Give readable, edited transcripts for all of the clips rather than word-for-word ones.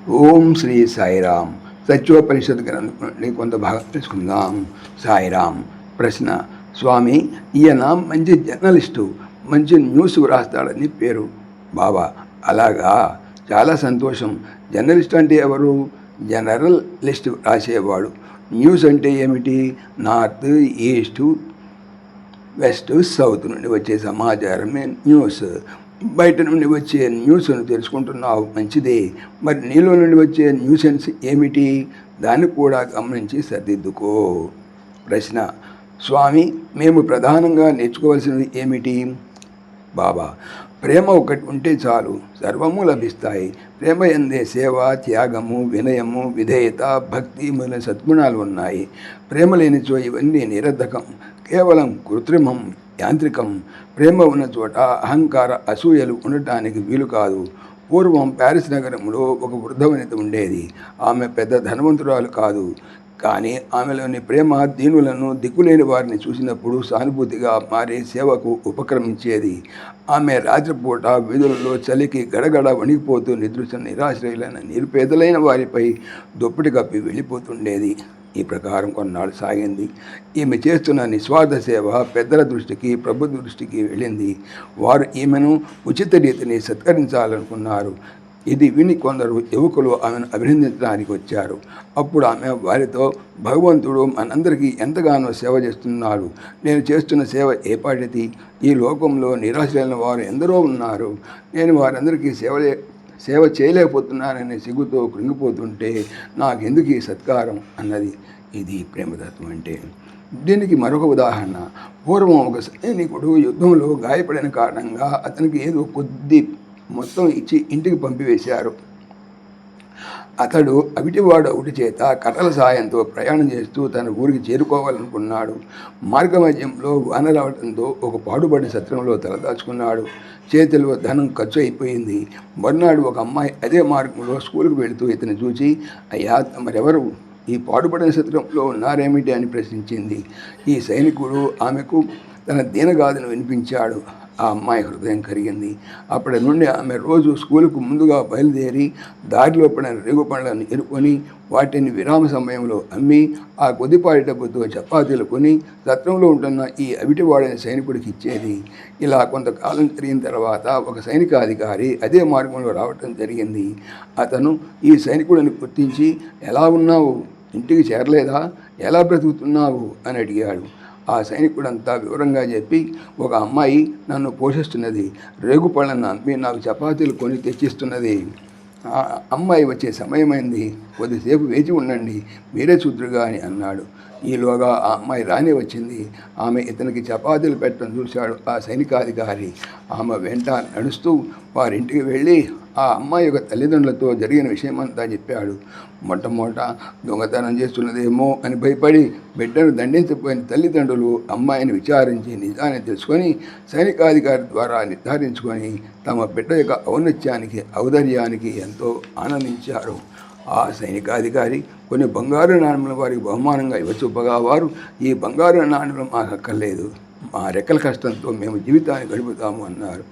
ఓం శ్రీ సాయిరామ్. సత్యోపనిషత్ గ్రంథం నుండి కొంత భాగం తెలుసుకుందాం. సాయిరామ్. ప్రశ్న: స్వామి, ఈయన మంచి జర్నలిస్టు, మంచి న్యూస్ వ్రాస్తాడని పేరు. బాబా: అలాగా, చాలా సంతోషం. జర్నలిస్ట్ అంటే ఎవరు? జనరల్ లిస్ట్ రాసేవాడు. న్యూస్ అంటే ఏమిటి? నార్త్, ఈస్ట్, వెస్ట్, సౌత్ నుండి వచ్చే సమాచారమే న్యూస్. బయట నుండి వచ్చే న్యూస్ను తెలుసుకుంటున్నావు, మంచిదే. మరి నీలో నుండి వచ్చే న్యూసెన్స్ ఏమిటి? దాన్ని కూడా గమనించి సరిదిద్దుకో. ప్రశ్న: స్వామి, మేము ప్రధానంగా నేర్చుకోవాల్సినవి ఏమిటి? బాబా: ప్రేమ ఒకటి ఉంటే చాలు, సర్వము లభిస్తాయి. ప్రేమ ఎందే సేవ, త్యాగము, వినయము, విధేయత, భక్తి మొదలైన సద్గుణాలు ఉన్నాయి. ప్రేమ లేనిచో ఇవన్నీ నిరర్ధకం, కేవలం కృత్రిమం, యాంత్రికం. ప్రేమ ఉన్న చోట అహంకార, అసూయలు ఉండటానికి వీలు కాదు. పూర్వం ప్యారిస్ నగరంలో ఒక వృద్ధ వనిత ఉండేది. ఆమె పెద్ద ధనవంతురాలు కాదు, కానీ ఆమెలోని ప్రేమ దీనులను, దిక్కులేని వారిని చూసినప్పుడు సానుభూతిగా మారి సేవకు ఉపక్రమించేది. ఆమె రాత్రిపూట వీధులలో చలికి గడగడ వణిగిపోతూ నిద్రిస్తున్న నిరాశ్రయులైన నిరుపేదలైన వారిపై దుప్పటి కప్పి వెళ్ళిపోతుండేది. ఈ ప్రకారం కొన్నాళ్ళు సాగింది. ఈమె చేస్తున్న నిస్వార్థ సేవ పెద్దల దృష్టికి, ప్రభు దృష్టికి వెళ్ళింది. వారు ఈమెను ఉచిత రీతిని సత్కరించాలనుకున్నారు. ఇది విని కొందరు యువకులు ఆమెను అభినందించడానికి వచ్చారు. అప్పుడు ఆమె వారితో, భగవంతుడు మనందరికీ ఎంతగానో సేవ చేస్తున్నాడు. నేను చేస్తున్న సేవ ఏపాటిది? ఈ లోకంలో నిరాశలైన వారు ఎందరో ఉన్నారు. నేను వారందరికీ సేవ చేయలేకపోతున్నాననే సిగ్గుతో కృంగిపోతుంటే నాకెందుకు ఈ సత్కారం అన్నది. ఇది ప్రేమతత్వం అంటే. దీనికి మరొక ఉదాహరణ: పూర్వం ఒక సైనికుడు యుద్ధంలో గాయపడిన కారణంగా అతనికి ఏదో కొద్ది మొత్తం ఇచ్చి ఇంటికి పంపివేశారు. అతడు అవిటివాడు ఒకటి చేత కర్రల సాయంతో ప్రయాణం చేస్తూ తన ఊరికి చేరుకోవాలనుకున్నాడు. మార్గమధ్యంలో వాన రావడంతో ఒక పాడుబడిన సత్రంలో తలదాచుకున్నాడు. చేతిలో ధనం ఖర్చు అయిపోయింది. మర్నాడు ఒక అమ్మాయి అదే మార్గంలో స్కూల్కి వెళుతూ ఇతను చూసి, అయ్యా, మరెవరు ఈ పాడుపడిన సత్రంలో ఉన్నారేమిటి అని ప్రశ్నించింది. ఈ సైనికుడు ఆమెకు తన దీనగాథను వినిపించాడు. ఆ అమ్మాయి హృదయం కరిగింది. అప్పటి నుండి ఆమె రోజు స్కూలుకు ముందుగా బయలుదేరి దారిలో పడిన రేగు పండ్లను ఎరుకొని వాటిని విరామ సమయంలో అమ్మి ఆ కొద్దిపాటి డబ్బుతో చపాతీలు కొని సత్రంలో ఉంటున్న ఈ అవిటివాడైన సైనికుడికి ఇచ్చేది. ఇలా కొంతకాలం జరిగిన తర్వాత ఒక సైనికాధికారి అదే మార్గంలో రావటం జరిగింది. అతను ఈ సైనికుడిని గుర్తించి, ఎలా ఉన్నావు? ఇంటికి చేరలేదా? ఎలా బ్రతుకుతున్నావు అని అడిగాడు. ఆ సైనికుడంతా వివరంగా చెప్పి, ఒక అమ్మాయి నన్ను పోషిస్తున్నది, రేగుపళ్ళను అమ్మి నాకు చపాతీలు కొని తెచ్చిస్తున్నది. ఆ అమ్మాయి వచ్చే సమయమైంది, కొద్దిసేపు వేచి ఉండండి, మీరే చూద్దురుగా అని అన్నాడు. ఈలోగా ఆ అమ్మాయి రానే వచ్చింది. ఆమె ఇతనికి చపాతీలు పెట్టడం చూశాడు ఆ సైనికాధికారి. ఆమె వెంట నడుస్తూ వారింటికి వెళ్ళి ఆ అమ్మాయి యొక్క తల్లిదండ్రులతో జరిగిన విషయమంతా చెప్పాడు. మొట్టమొదట దొంగతనం చేస్తున్నదేమో అని భయపడి బిడ్డను దండించబోయిన తల్లిదండ్రులు అమ్మాయిని విచారించి నిజాన్ని తెలుసుకొని సైనికాధికారి ద్వారా నిర్ధారించుకొని తమ బిడ్డ యొక్క ఔన్నత్యానికి, ఔదార్యానికి ఎంతో ఆనందించారు. ఆ సైనికాధికారి కొన్ని బంగారు నాణ్యములు వారికి బహుమానంగా ఇవ్వచూపగా వారు, ఈ బంగారు నాణ్యములు మాకు అక్కర్లేదు, మా రెక్కల కష్టంతో మేము జీవితాన్ని గడుపుతాము అన్నారు.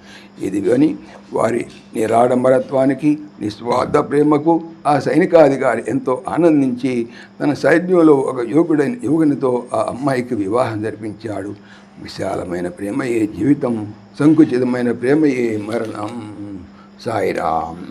ఇది విని వారి నిరాడంబరత్వానికి, నిస్వార్థ ప్రేమకు ఆ సైనికాధికారి ఎంతో ఆనందించి తన సైన్యంలో ఒక యువకునితో ఆ అమ్మాయికి వివాహం జరిపించాడు. విశాలమైన ప్రేమయే జీవితం, సంకుచితమైన ప్రేమయే మరణం. సాయిరామ్.